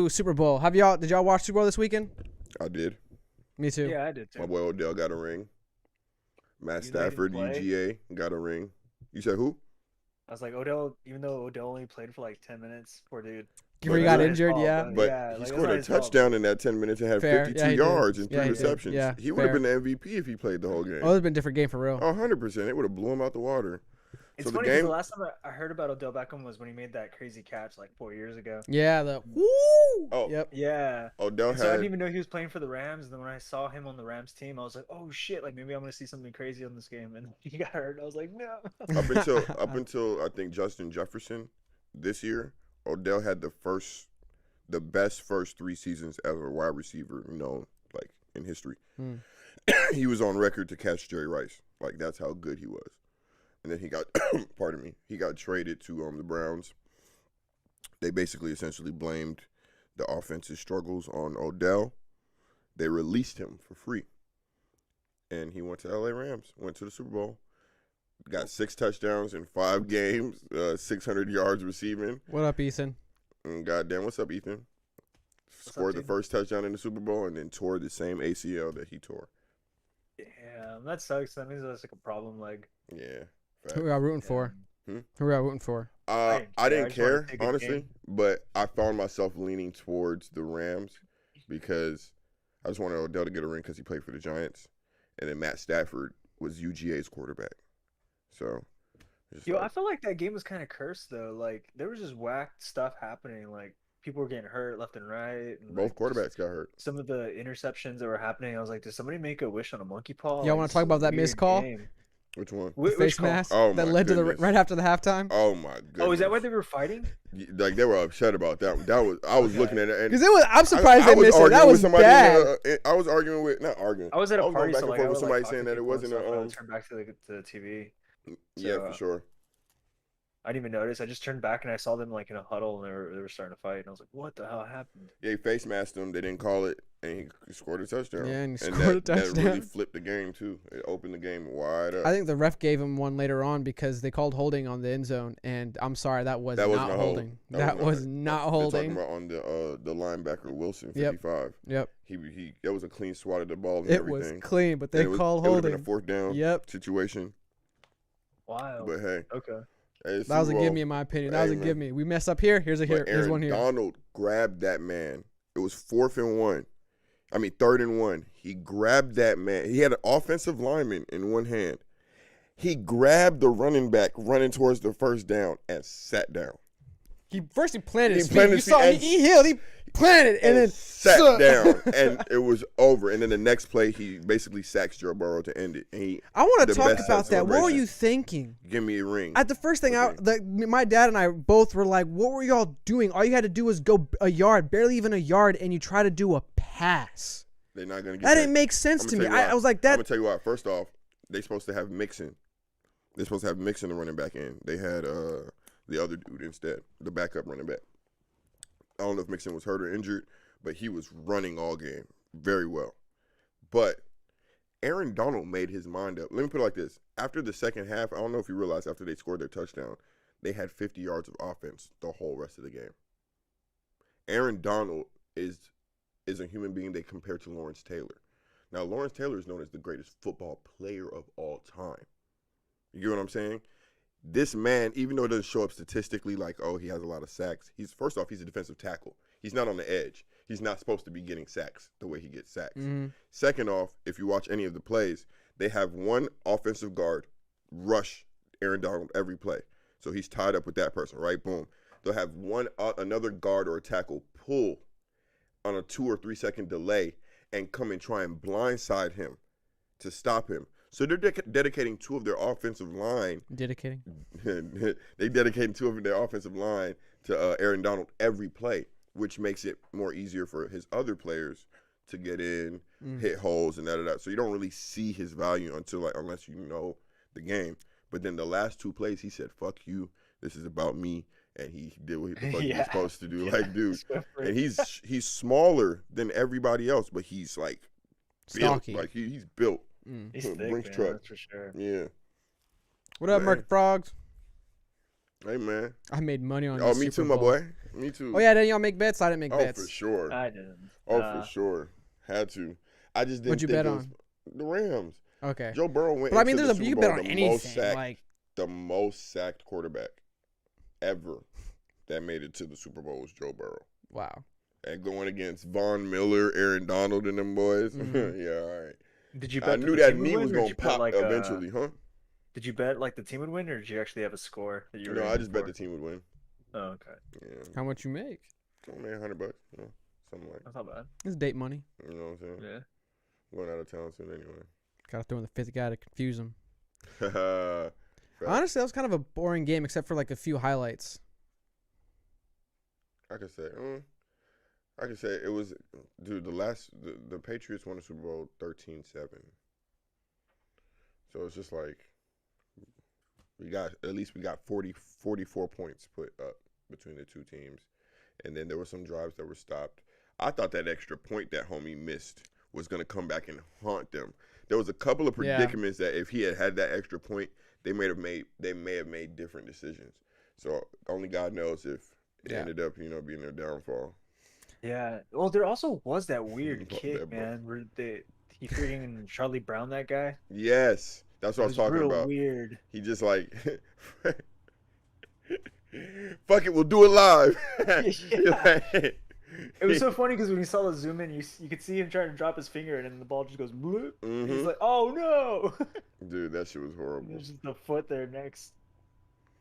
Super Bowl. Did y'all watch Super Bowl this weekend? I did. Me too. Yeah, I did too. My boy Odell got a ring. Matt Stafford, UGA, got a ring. You said who? I was like, Odell, even though Odell only played for like 10 minutes, poor dude. He got injured, yeah. But he scored a touchdown in that 10 minutes and had 52 yards and 3 receptions. Yeah, he would have been the MVP if he played the whole game. Oh, it would have been a different game for real. 100%. It would have blew him out the water. It's funny because the last time I heard about Odell Beckham was when he made that crazy catch like 4 years ago. Yeah, woo! Oh, yep. Yeah. Odell So I didn't even know he was playing for the Rams. And then when I saw him on the Rams team, I was like, oh shit, like maybe I'm gonna see something crazy on this game. And he got hurt. I was like, no. Up until I think Justin Jefferson this year, Odell had the best first 3 seasons as a wide receiver, like in history. He was on record to catch Jerry Rice. Like that's how good he was. And then he got, he got traded to the Browns. They basically essentially blamed the offensive struggles on Odell. They released him for free. And he went to LA Rams, went to the Super Bowl, got 6 touchdowns in 5 games, 600 yards receiving. What up, Ethan? And goddamn, what's up, Ethan? Scored the first touchdown in the Super Bowl and then tore the same ACL that he tore. Damn, that sucks. That means that's like a problem leg. Yeah. Who are we rooting for? Who are we rooting for? I didn't care, honestly, but I found myself leaning towards the Rams because I just wanted Odell to get a ring because he played for the Giants, and then Matt Stafford was UGA's quarterback. So, I feel like that game was kind of cursed though. Like there was just whack stuff happening. Like people were getting hurt left and right. And both quarterbacks got hurt. Some of the interceptions that were happening, I was like, did somebody make a wish on a monkey paw? Y'all want to talk about that missed call? Which one? Face mask that led goodness. to right after the halftime. Oh my goodness! Oh, is that why they were fighting? Like they were upset about that. I was looking at it because I'm surprised they missed it. That was bad. I was arguing with I was at a party, back and forth with somebody like, saying that it wasn't a. Turn back to the TV. Yeah, for sure. I didn't even notice. I just turned back and I saw them like in a huddle and they were starting to fight. And I was like, "What the hell happened?" Yeah, he face masked them. They didn't call it, and he scored a touchdown. Yeah, and he scored a touchdown. That really flipped the game too. It opened the game wide up. I think the ref gave him one later on because they called holding on the end zone, and I'm sorry, that was not holding. That was not holding. They're talking about on the linebacker Wilson, 55. Yep. He that was a clean swat of the ball and It everything. was clean, but they called holding. It would have been a 4th down situation. Wow. But hey. Okay. That was a give me in my opinion. That was a give me. We messed up here. Here's one here. Aaron Donald grabbed that man. It was 3rd and 1. He grabbed that man. He had an offensive lineman in one hand. He grabbed the running back running towards the first down and sat down. He planted his feet. You saw he healed. He planted and then sat down, and it was over. And then the next play, he basically sacks Joe Burrow to end it. And I want to talk about that. What were you thinking? Give me a ring. At the first thing my dad and I both were like, "What were y'all doing? All you had to do was go a yard, barely even a yard, and you try to do a pass." They're not gonna get that. Didn't make sense to me. I was like, "That." I'm gonna tell you what. First off, they're supposed to have Mixon. They're supposed to have Mixon the running back in. They had the other dude instead, the backup running back. I don't know if Mixon was hurt or injured, but he was running all game very well. But Aaron Donald made his mind up. Let me put it like this. After the second half, I don't know if you realized after they scored their touchdown, they had 50 yards of offense the whole rest of the game. Aaron Donald is a human being they compare to Lawrence Taylor. Now, Lawrence Taylor is known as the greatest football player of all time. You get what I'm saying? This man, even though it doesn't show up statistically like, oh, he has a lot of sacks, first off, he's a defensive tackle. He's not on the edge. He's not supposed to be getting sacks the way he gets sacks. Mm-hmm. Second off, if you watch any of the plays, they have one offensive guard rush Aaron Donald every play. So he's tied up with that person, right? Boom. They'll have another guard or a tackle pull on a 2 or 3 second delay and come and try and blindside him to stop him. So they're dedicating 2 of their offensive line. Dedicating? They dedicating 2 of their offensive line to Aaron Donald every play, which makes it more easier for his other players to get in, hit holes, and da-da-da. So you don't really see his value unless you know the game. But then the last 2 plays, he said, "Fuck you. This is about me." And he did what the fuck he was supposed to do. Like, dude. And he's smaller than everybody else, but he's like built. Like he's built. He's thick, man, that's for sure. Yeah. What up, Mark Frogs? Hey, man. I made money on me too, my boy. Me too. Oh yeah, didn't y'all make bets? I didn't make Oh, bets. for sure. I didn't. Oh, for sure. Had to. I just didn't What'd you think bet it was on? the Rams. Okay. Joe Burrow went But I mean, into there's the a Super you Bowl bet on the most anything. sacked, Like, the most sacked quarterback ever that made it to the Super Bowl was Joe Burrow. wow. And going against Von Miller, Aaron Donald, and them boys. Mhm. Yeah, all right. Did you bet I that knew the that team would knee win, was or did going you to bet pop like eventually, huh? Did you bet like the team would win, or did you actually have a score that you were? No, I aiming just bet for? the team would win. Oh, okay. Yeah. How much you make? Oh, man, $100, you know, something like that. That's not bad. It's date money. You know what I'm saying? Yeah. Going out of town soon anyway. Gotta throw in the fifth guy to confuse him. Facts. Honestly, that was kind of a boring game except for like a few highlights. I could say it was, dude. The Patriots won the Super Bowl 13-7. So it's just like we got 44 points put up between the two teams, and then there were some drives that were stopped. I thought that extra point that homie missed was gonna come back and haunt them. There was a couple of predicaments that if he had had that extra point, they may have made different decisions. So only God knows if it ended up, being their downfall. Yeah. Well, there also was that weird Fuck kick, that, bro. man, where he freaking Charlie Brown that guy. Yes, that's what I was talking real about. Weird. He just like, fuck it, we'll do it live. Yeah. It was so funny because when you saw the zoom in, you could see him trying to drop his finger, and then the ball just goes bloop. And he's like, "Oh no!" Dude, that shit was horrible. There's just the foot there next.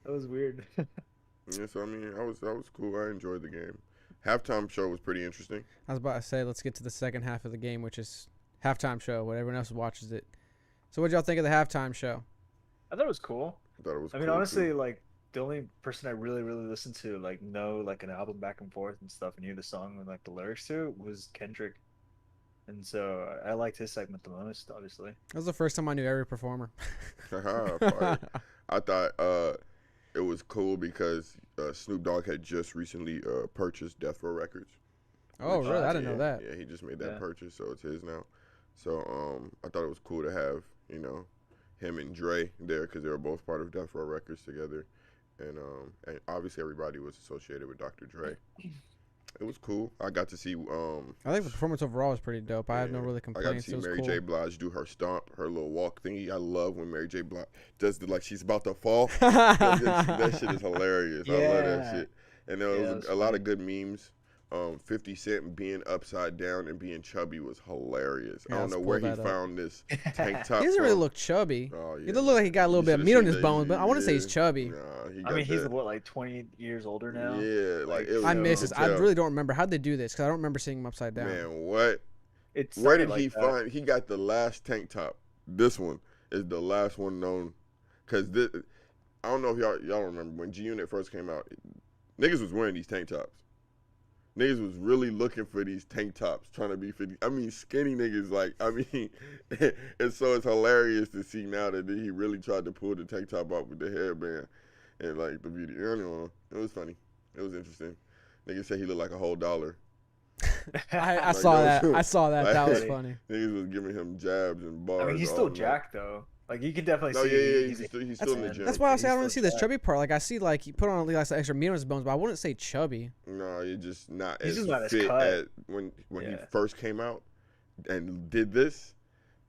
That was weird. Yeah, so I mean, I was cool. I enjoyed the game. Halftime show was pretty interesting. I was about to say, let's get to the second half of the game, which is halftime show, when everyone else watches it. So what y'all think of the halftime show? I thought it was cool. I thought it was. I mean, cool, honestly, too. like the only person I really listened to, like know like an album back and forth and stuff, and knew the song and like the lyrics to it was Kendrick. And so I liked his segment the most, obviously. That was the first time I knew every performer. Fire. I thought it was cool because Snoop Dogg had just recently purchased Death Row Records. Oh, really? I didn't know that. Yeah, he just made that purchase, so it's his now. So I thought it was cool to have, him and Dre there because they were both part of Death Row Records together. And obviously everybody was associated with Dr. Dre. It was cool. I got to see. I think the performance overall was pretty dope. I have no really I got to complaints. see It was Mary cool. J. Blige do her stomp, her little walk thingy. I love when Mary J. Blige does like she's about to fall. that shit is hilarious. I love that shit. And there was a lot of good memes. 50 Cent being upside down and being chubby was hilarious. Yeah, I don't know where he found this tank top. He doesn't really look chubby. Oh, yeah. He doesn't look like he got a little bit of meat on his bones, but I want to say he's chubby. Nah, I mean, he's what, like 20 years older now? Yeah, like it was, I miss this. I tell. really don't remember. How'd they do this? Because I don't remember seeing him upside down. Man, what? Where did he find? He got the last tank top. This one is the last one known. Because I don't know if y'all remember when G Unit first came out. Niggas was wearing these tank tops. Niggas was really looking for these tank tops, trying to be 50. I mean, skinny niggas, and so it's hilarious to see now that he really tried to pull the tank top off with the hairband and like the video. Anyway, it was funny. It was interesting. Niggas said he looked like a whole dollar. I saw that. I saw that. That was Like, funny. Niggas was giving him jabs and bars. I mean, he's all still night. jacked though. Like you can definitely see. Yeah, he's still in the gym. That's why I say I don't really He's see still this chubby part. Like I see like he put on like some extra meat on his bones, but I wouldn't say chubby. No, you're just not He's as just not as fit cut. as when he first came out and did this.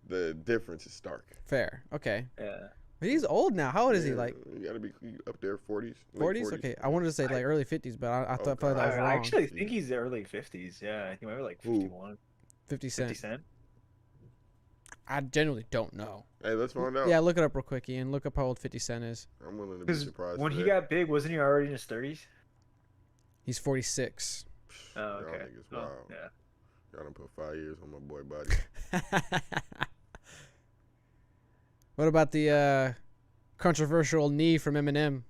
The difference is stark. Fair. Okay. Yeah. But he's old now. How old is he? Yeah, Like you gotta be up there 40s. 40s? Okay. I wanted to say like early 50s, but I thought that was I wrong. actually think he's the early 50s. Yeah, I think maybe like 51. 50 50 Cent. Cent. I genuinely don't know. Hey, let's find out. Yeah, look it up real quick, Ian. Look up how old 50 Cent is. I'm willing to be Because surprised. when for he that. got big, wasn't he already in his 30s? He's 46. Oh, Y'all okay. niggas Oh, wild. yeah. Y'all done put 5 years on my boy body. What about the controversial knee from Eminem?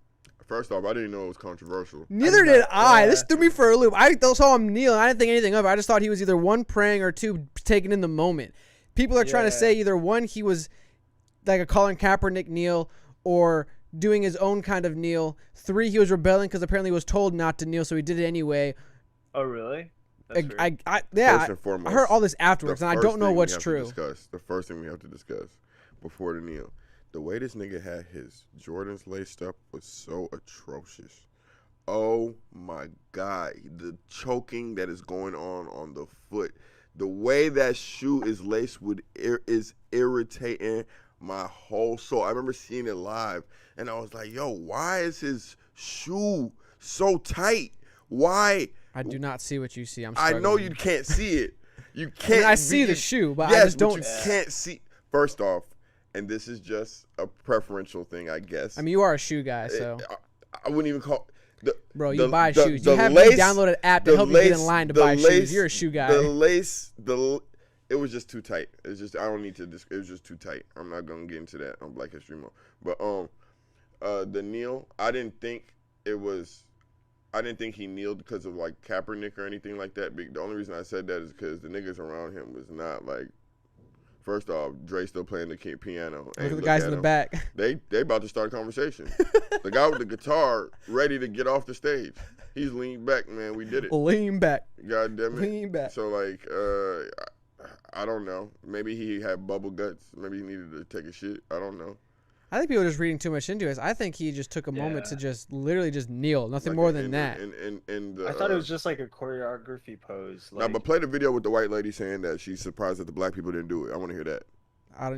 First off, I didn't know it was controversial. Neither did I. yeah. This threw me for a loop. I saw him kneel, and I didn't think anything of it. I just thought he was either one, praying, or two, taking in the moment. People are trying to say either one, he was like a Colin Kaepernick kneel, or doing his own kind of kneel. 3, he was rebelling because apparently he was told not to kneel, so he did it anyway. Oh, really? That's weird. First and foremost, I heard all this afterwards, and I don't know what's true. The first thing we have to discuss before the kneel, the way this nigga had his Jordans laced up was so atrocious. Oh my God, the choking that is going on the foot, the way that shoe is laced with is irritating my whole soul. I remember seeing it live, and I was like, "Yo, why is his shoe so tight? Why?" I do not see what you see. I'm I struggling. know you can't see it. You I can't. mean, I see the shoe, but yes, I just but don't. you can't see. First off, and this is just a preferential thing, I guess. I mean, you are a shoe guy, so. I wouldn't even call. Bro, you buy shoes. You have the downloaded app to help you get in line to buy shoes. You're a shoe guy. It was just too tight. It's just I don't need to. It was just too tight. I'm not gonna get into that on Black History Month. But the kneel, I didn't think he kneeled because of like Kaepernick or anything like that. The only reason I said that is because the niggas around him was not like. First off, Dre still playing the piano. Look at the guys in the back. They about to start a conversation. The guy with the guitar ready to get off the stage. He's leaned back, man. We did it. Lean back. God damn it. Lean back. So like, I don't know. Maybe he had bubble guts. Maybe he needed to take a shit. I don't know. I think people are just reading too much into it. I think he just took a moment to just literally just kneel. Nothing more than that. I thought it was just like a choreography pose. Like, but play the video with the white lady saying that she's surprised that the black people didn't do it. I want to hear that.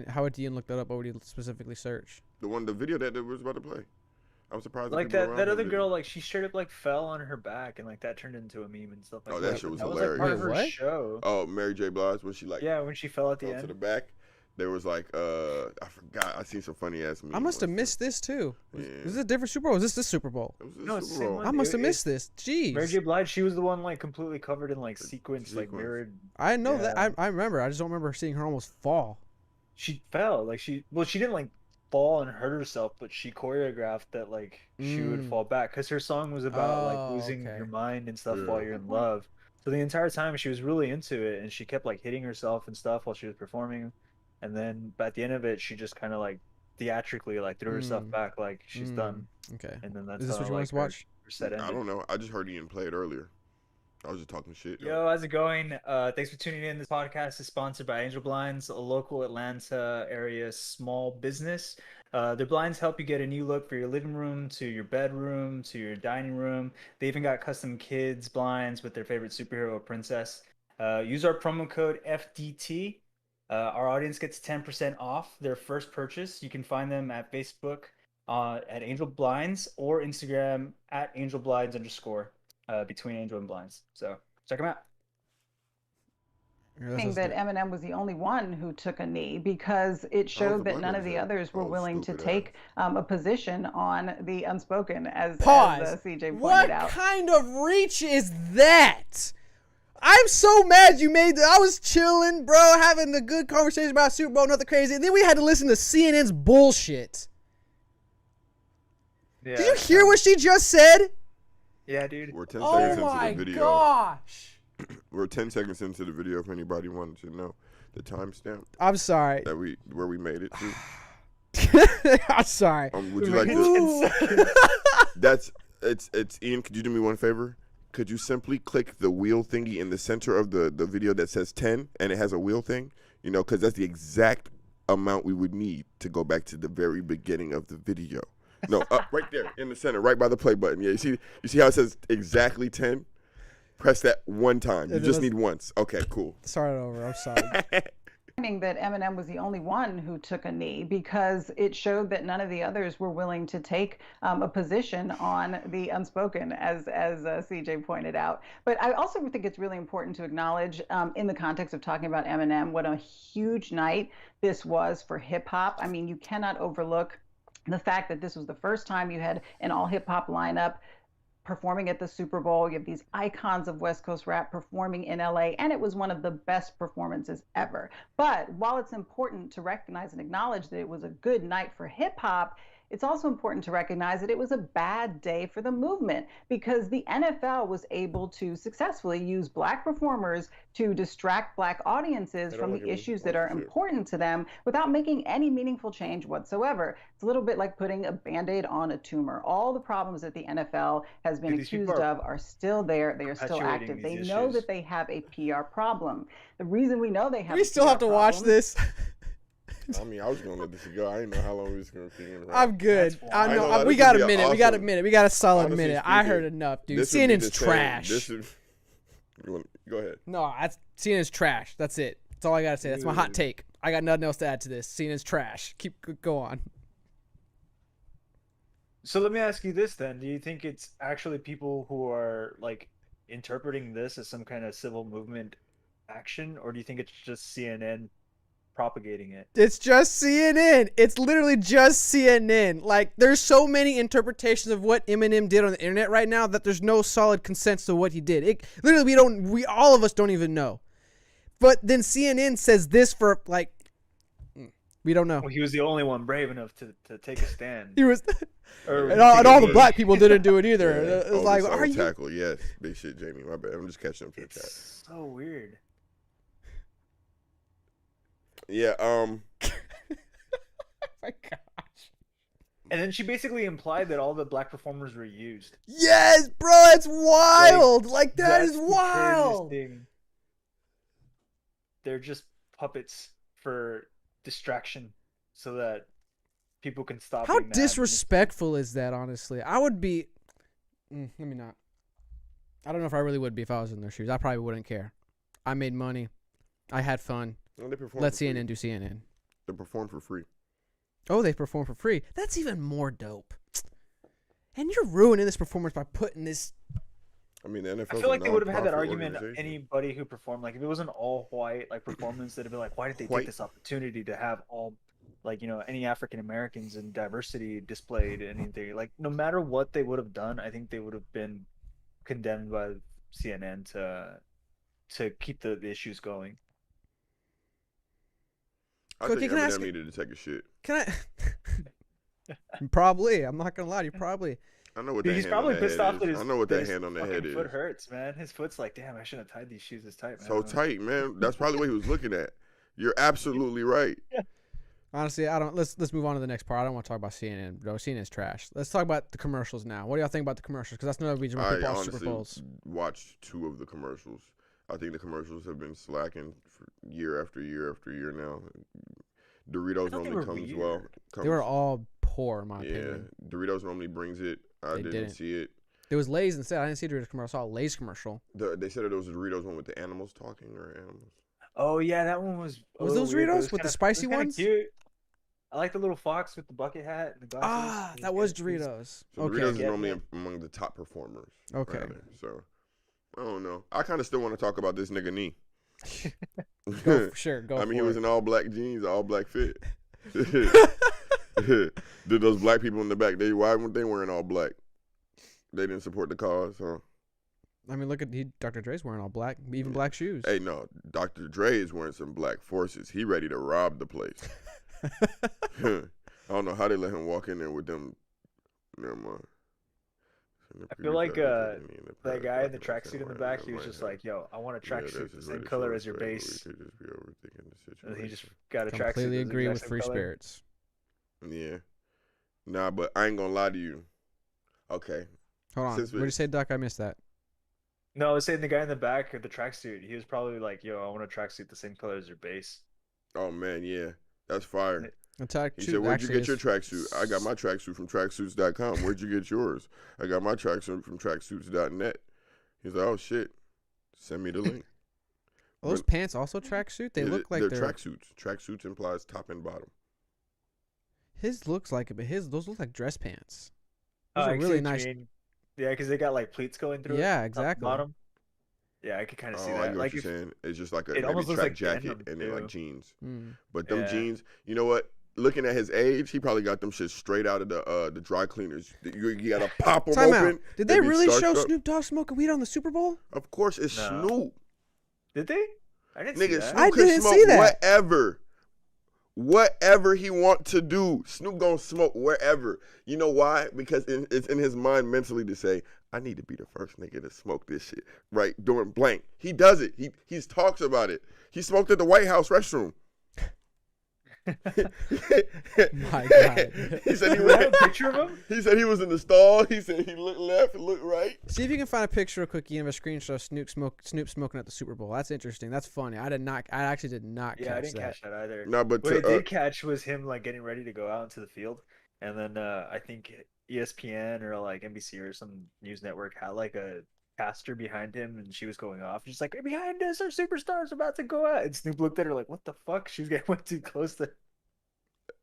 How would Ian look that up? What would he specifically search? The video that they was about to play. I'm surprised. Like that other girl, like she straight up like fell on her back and like that turned into a meme and stuff like that. Oh, that shit was hilarious. That was like part of her show. Oh, Mary J. Blige when she like. Yeah, when she fell at the end. To the back. There was like I forgot. I seen some funny ass memes. I must have missed this too. Was this a different Super Bowl? Was this Super Bowl? No, Super Bowl. I must have missed this. Jeez. Mary J. Blige, she was the one like completely covered in like sequins, like mirrored. I know that. I remember. I just don't remember seeing her almost fall. She fell. Like she didn't like fall and hurt herself, but she choreographed that like she would fall back because her song was about like losing your mind and stuff while you're in love. So the entire time she was really into it, and she kept like hitting herself and stuff while she was performing. And then at the end of it, she just kind of like theatrically like threw herself back, like she's done. Okay. And then that's is this what you want to watch? I don't know. I just heard Ian play it earlier. I was just talking shit. Yo, how's it going? Thanks for tuning in. This podcast is sponsored by Angel Blinds, a local Atlanta area small business. Their blinds help you get a new look for your living room, to your bedroom, to your dining room. They even got custom kids blinds with their favorite superhero or princess. Use our promo code FDT. Our audience gets 10% off their first purchase. You can find them at Facebook at Angel Blinds or Instagram at Angel Blinds _ between Angel and Blinds. So check them out. I think that Eminem was the only one who took a knee because it showed that none of the others were willing to take a position on the unspoken, as CJ pointed out. What kind of reach is that? I'm so mad you made that. I was chilling, bro, having a good conversation about Super Bowl, nothing crazy. And then we had to listen to CNN's bullshit. Yeah, did you hear what she just said? Yeah, dude. We're 10 seconds into the video. Oh my gosh. We're 10 seconds into the video if anybody wanted to know the timestamp. I'm sorry. Where we made it to. I'm sorry. Would you like to? It's Ian, could you do me one favor? Could you simply click the wheel thingy in the center of the video that says 10 and it has a wheel thing? You know, because that's the exact amount we would need to go back to the very beginning of the video. No, right there in the center, right by the play button. Yeah, you see how it says exactly 10? Press that one time. You just need once. Okay, cool. Start it over. I'm sorry. That Eminem was the only one who took a knee because it showed that none of the others were willing to take a position on the unspoken, as CJ pointed out. But I also think it's really important to acknowledge, in the context of talking about Eminem, what a huge night this was for hip hop. I mean, you cannot overlook the fact that this was the first time you had an all hip hop lineup performing at the Super Bowl. You have these icons of West Coast rap performing in LA, and it was one of the best performances ever. But while it's important to recognize and acknowledge that it was a good night for hip hop, it's also important to recognize that it was a bad day for the movement because the NFL was able to successfully use Black performers to distract Black audiences from the issues that are important to them without making any meaningful change whatsoever. It's a little bit like putting a Band-Aid on a tumor. All the problems that the NFL has been accused of are still there. They are still active. They know that they have a PR problem. The reason we know they have we still have to watch this. I mean, I was gonna let this go. I didn't know how long we was gonna keep it. I'm good. That's I wild. know. I know, We this got would a be minute. We got a awesome. minute. We got a solid Honestly minute. I speaking, heard enough, dude. This would be CNN's the same- trash. Go ahead. No, CNN's trash. That's it. That's all I gotta say. That's my hot Dude. take. I got nothing else to add to this. CNN's trash. Go on. So let me ask you this then: do you think it's actually people who are like interpreting this as some kind of civil movement action, or do you think it's just CNN propagating it? It's just CNN. It's literally just CNN. Like, there's so many interpretations of what Eminem did on the internet right now that there's no solid consensus of what he did. We all of us don't even know. But then CNN says this for, like, we don't know. Well, he was the only one brave enough to take a stand. He was, Or and all take a the knee. black people didn't do it either. Yeah. It was like, are you? tackle? Yes, big shit, Jamie. My bad. I'm just catching up to the chat. It's so weird. Yeah. My gosh. And then she basically implied that all the black performers were used. Yes, bro, it's wild. Like that is That's the craziest wild. thing. They're just puppets for distraction, so that people can stop. How being mad. disrespectful is that, honestly? I would be. Let me not. I don't know if I really would be if I was in their shoes. I probably wouldn't care. I made money. I had fun. Well, they perform Let for free. CNN do CNN. They perform for free. Oh, they perform for free. That's even more dope. And you're ruining this performance by putting this. I mean, the NFL. I feel like they would have had that argument. Anybody who performed, like if it was an all white like performance, that'd be like, why did they White. take this opportunity to have all, like, you know, any African Americans and diversity displayed? Anything like, no matter what they would have done, I think they would have been condemned by CNN to keep the issues going. I Cookie, think can I Eminem ask- needed to take a shit. Can I? Probably. I'm not gonna lie to you. Probably. I know what Dude, that he's hand on probably that pissed head off is. that his I know what that his hand on that fucking head is. foot hurts, man. His foot's like, damn, I shouldn't have tied these shoes as tight, man. So tight, man. That's probably what he was looking at. You're absolutely right. Honestly, I don't. Let's move on to the next part. I don't want to talk about CNN. Bro, CNN's trash. Let's talk about the commercials now. What do y'all think about the commercials? Because that's another reason why I people watch Super honestly Bowls. watched 2 of the commercials. I think the commercials have been slacking for year after year after year now. Doritos thought they normally were comes weird. well. They were all poor, in my yeah. opinion. Doritos normally brings it. I They didn't didn't. see it. There was Lay's instead. I didn't see a Doritos commercial. I saw a Lay's commercial. They said that it was a Doritos one with the animals talking or animals. Oh yeah, that one was. a Was little those weird, but it Doritos was with the kinda- spicy it was kinda ones? Cute. I like the little fox with the bucket hat and the glasses. Ah, It that was kinda cute. Doritos. So Okay. Doritos is Yeah, normally yeah. among the top performers. Okay. rather. So I don't know. I kind of still want to talk about this nigga knee. Go for sure. Go I mean, he for was it. in all black jeans, all black fit. Did those black people in the back? Why weren't they wearing all black? They didn't support the cause, huh? I mean, look at Dr. Dre's wearing all black, even black shoes. Hey, no, Dr. Dre is wearing some black forces. He ready to rob the place. I don't know how they let him walk in there with them. Never mind. I feel like that guy in the tracksuit in the back, he was just like, "Yo, I want a tracksuit the same color as your base." And he just got a tracksuit. Completely that's the agree exact with same Free color. Spirits. Yeah. Nah, but I ain't gonna lie to you. Okay. Hold on. Since What did you say, Duck? I missed that. No, I was saying the guy in the back of the tracksuit. He was probably like, "Yo, I want a tracksuit the same color as your base." Oh man, yeah. That's fire. Attack He said, "Where'd you get your tracksuit?" I got my tracksuit from tracksuits.com. Where'd you get yours? I got my tracksuit from tracksuits.net. He's like, "Oh shit. Send me the link." Are those pants also tracksuit? They Yeah, look like they're they're. tracksuits. Tracksuits implies top and bottom. His looks like it, but those look like dress pants. Oh, Those I are see really what you nice. mean. Yeah, because they got like pleats going through. Yeah, it, top and exactly. Bottom. Yeah, I could kind of see Oh, I that. get what Like you're if, saying. It's just like a it maybe almost looks track like jacket denim, and then like too. jeans. Mm. But them Yeah. jeans, you know what? Looking at his age, he probably got them shit straight out of the dry cleaners. You gotta pop them Time open. out. Did they be really show starstruck. Snoop Dogg smoking weed on the Super Bowl? Of course, it's No. Snoop. did they? I didn't see Nigga, that. Snoop I can didn't smoke see that. whatever he want to do. Snoop gonna smoke wherever. You know why? Because it's in his mind mentally to say, I need to be the first nigga to smoke this shit right during blank. He does it. He talks about it. He smoked at the White House restroom. My God. He said he Do I have was. a picture of him? He said he was in the stall. He said he looked left, looked right. See if you can find a picture real quick, Ian, of a screenshot of Snoop smoking at the Super Bowl. That's interesting. That's funny. I actually did not Yeah, I catch didn't that. catch that either. No, but What I did catch was him like getting ready to go out into the field, and then I think ESPN or like NBC or some news network had like a caster behind him, and she was going off. She's like, "Behind us, our superstar's about to go out." And Snoop looked at her like, "What the fuck?" She was getting way too close to.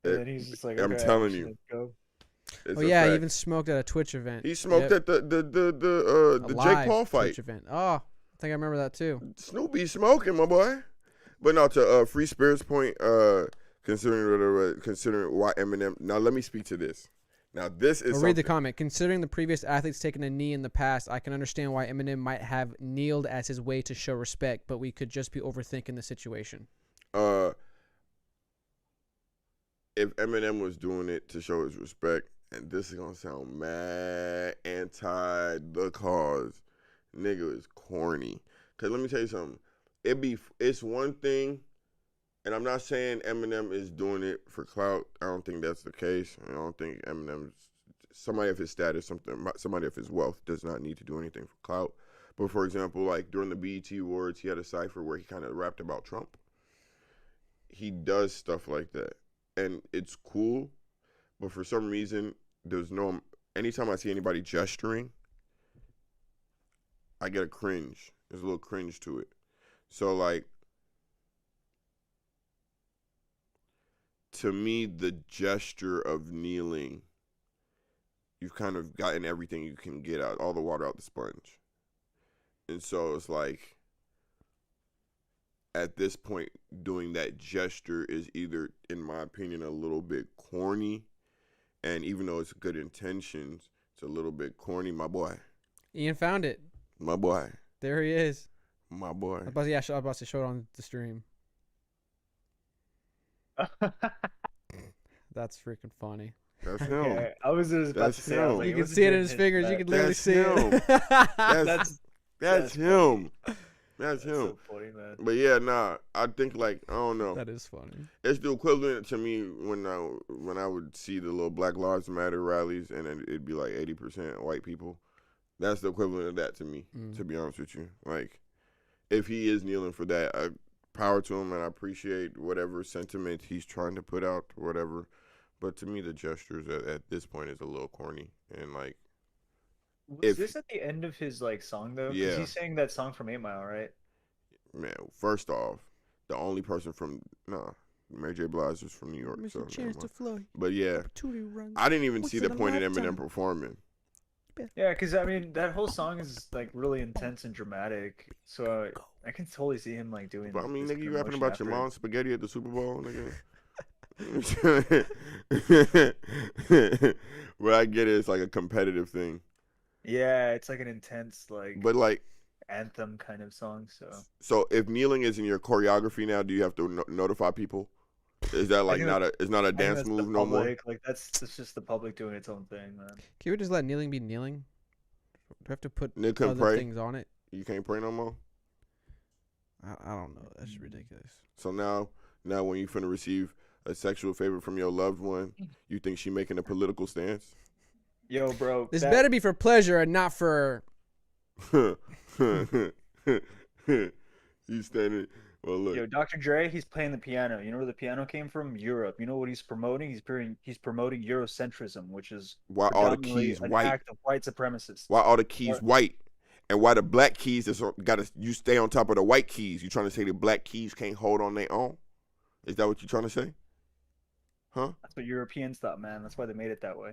And then he's just like, I'm "Okay, telling she you. didn't go." It's Oh a yeah, he fact. even smoked at a Twitch event. He smoked Yep. at the A Jake live Paul fight. Twitch event. Oh, I think I remember that too. Snoopy smoking, my boy. But no, to Free Spirit's point, considering why Eminem. Now let me speak to this. Now this is. I'll read the comment. Considering the previous athletes taken a knee in the past, I can understand why Eminem might have kneeled as his way to show respect, but we could just be overthinking the situation. If Eminem was doing it to show his respect, and this is gonna sound mad anti the cause, nigga is corny. Cause let me tell you something. It's one thing, and I'm not saying Eminem is doing it for clout. I don't think that's the case. I don't think Eminem's somebody of his status, somebody of his wealth does not need to do anything for clout. But for example, like during the BET Awards, he had a cipher where he kind of rapped about Trump. He does stuff like that, and it's cool. But for some reason, anytime I see anybody gesturing, I get a cringe. There's a little cringe to it. So like, to me, the gesture of kneeling, you've kind of gotten everything you can get out, all the water out the sponge. And so it's like, at this point, doing that gesture is either, in my opinion, a little bit corny. And even though it's good intentions, it's a little bit corny, my boy. Ian found it. My boy. There he is. My boy. I was about to show it on the stream. That's freaking funny. That's him. Okay, I was just about That's to say, I was him. like, You it can was see it in good his hit, fingers. but You can literally That's see him. it. That's That's him. That's that's him. so funny, man. But yeah, nah. I think like I don't know. That is funny. It's the equivalent to me when I would see the little Black Lives Matter rallies and it'd be like 80% white people. That's the equivalent of that to me. To be honest with you, like if he is kneeling for that, power to him, and I appreciate whatever sentiment he's trying to put out, or whatever. But to me, the gestures at this point is a little corny, and like. Was this at the end of his like song though? 'Cause Yeah. he sang that song from 8 Mile, right? Man, first off, the only person from Mary J. Blige is from New York. Miss So a chance to flow. but yeah, Opportunity runs. I didn't even Once see in the a point in lifetime. Eminem performing. Yeah, because I mean that whole song is like really intense and dramatic. So I can totally see him like doing. But I mean, this nigga, you kind of rapping motion about your after. mom's spaghetti at the Super Bowl, nigga. What I get is like a competitive thing, Yeah, it's like an intense like but like, anthem kind of song. so if kneeling is in your choreography now, do you have to notify people? Is that like think it's not a I think dance that's the move no more? public, like that's just the public doing its own thing, man. Can we just let kneeling be kneeling? Do we have to put Nigga couldn't other pray. things on it? You can't pray no more. I don't know. That's ridiculous. So now when you finna receive a sexual favor from your loved one, you think she making a political stance? Yo, bro, This better be for pleasure and not for. You standing? Well, look. Yo, Dr. Dre, he's playing the piano. You know where the piano came from? Europe. You know what he's promoting? He's promoting Eurocentrism, which is Why all the predominantly keys an white? act of white supremacists. Why all the keys white? And why the black keys you stay on top of the white keys? You trying to say the black keys can't hold on their own? Is that what you trying to say? Huh? That's what Europeans thought, man. That's why they made it that way.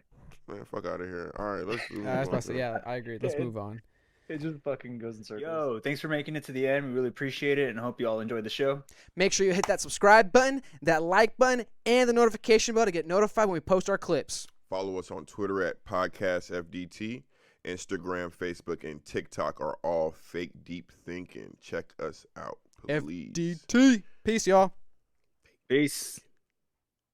Man, fuck out of here. All right, let's move I was on. about to say, yeah, I agree. Let's move on. It just fucking goes in circles. Yo, thanks for making it to the end. We really appreciate it and hope you all enjoyed the show. Make sure you hit that subscribe button, that like button, and the notification bell to get notified when we post our clips. Follow us on Twitter at PodcastFDT. Instagram, Facebook, and TikTok are all fake deep thinking. Check us out, please. FDT. Peace, y'all. Peace.